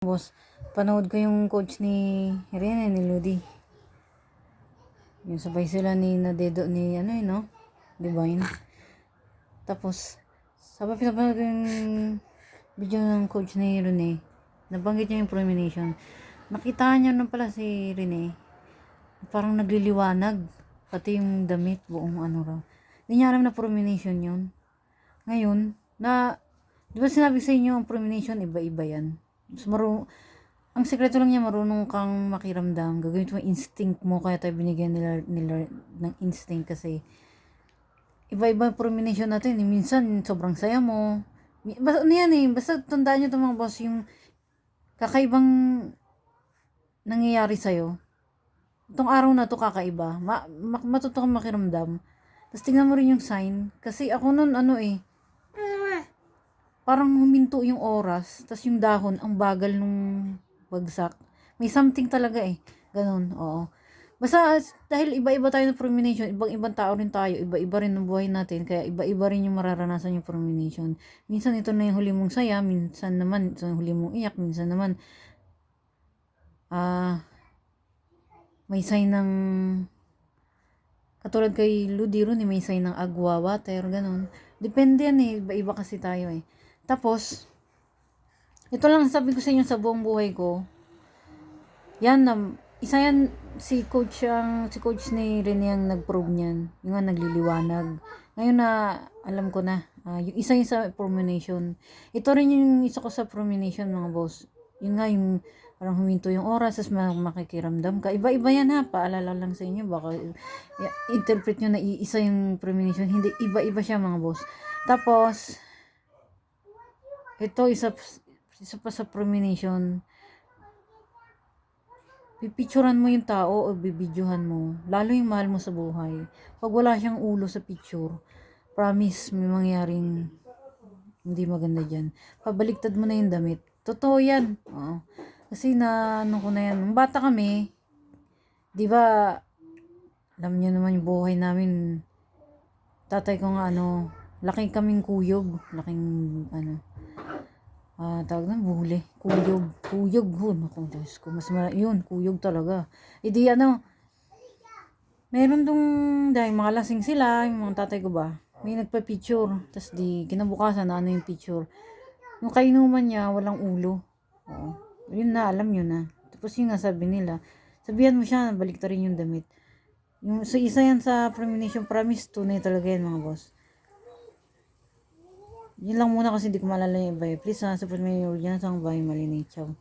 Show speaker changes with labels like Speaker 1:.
Speaker 1: Boss, panood ko yung coach ni Rene, ni Ludi. Yung sabay sila ni Nadedo ni no? Divine. Tapos, sabay pinapanood ko yung video ng coach ni Rene. Nabanggit niya yung premonition. Nakita niya nun pala si Rene. Parang nagliliwanag. Pati yung damit, buong raw. Hindi niya alam na premonition yun. Ngayon, di ba sinabi sa inyo ang premonition, iba-iba yan. Ang sekreto lang niya, marunong kang makiramdam. Gagawin mo instinct mo, kaya tayo binigyan nila ng instinct kasi iba-iba premonition natin. Minsan, sobrang saya mo. Basta, basta tandaan nyo ito mga boss, yung kakaibang nangyayari sa'yo. Itong araw na to kakaiba. Matuto kang makiramdam. Tapos tingnan mo rin yung sign. Kasi ako nun, parang huminto yung oras. Tapos yung dahon, ang bagal nung bagsak. May something talaga Ganun, oo. Basta dahil iba-iba tayo ng premonition, ibang tao rin tayo, iba-iba rin ng buhay natin, kaya iba-iba rin yung mararanasan yung premonition. Minsan ito na yung huli mong saya, minsan naman ito yung huli mong iyak, minsan naman may sign ng katulad kay Ludi Ron, may sign ng agwa, water, ganun. Depende yan iba-iba kasi tayo Tapos, ito lang sabi ko sa inyo sa buong buhay ko. Yan, isa yan, si coach ni Rene ang nag-prove niyan. Yung nga nagliliwanag. Ngayon na, alam ko na, yung isa yung sa premonition. Ito rin yung isa ko sa premonition, mga boss. Yun nga, yung parang huminto yung oras, tapos makikiramdam ka. Iba-iba yan paalala lang sa inyo. Baka interpret nyo na isa yung premonition. Hindi, iba-iba siya mga boss. Tapos, ito, isa pa sa premonition. Pipicturean mo yung tao o bibidyohan mo. Lalo yung mahal mo sa buhay. Pag wala siyang ulo sa picture, promise, may mangyaring hindi maganda dyan. Pabaliktad mo na yung damit. Totoo yan. Oo. Kasi ko na yan. Nung bata kami, di ba, alam niyo naman yung buhay namin. Tatay ko nga laki kaming kuyog. Laking tawag na, buhuli. Kuyog. Naku, Diyos ko. Yun, kuyog talaga. Di meron dahil mga lasing sila, yung mga tatay ko ba, may nagpa-picture. Tapos kinabukasan yung picture. Yung kainuman niya, walang ulo. Oo. Yun na, alam nyo na. Tapos yung nga sabi nila, sabihan mo siya, balik rin yung damit. So, isa yan sa premonition, promise, tunay talaga yan mga boss. Yun lang muna kasi hindi ko maalala yung iba. Please support me, Original Song by Marinate. Ciao.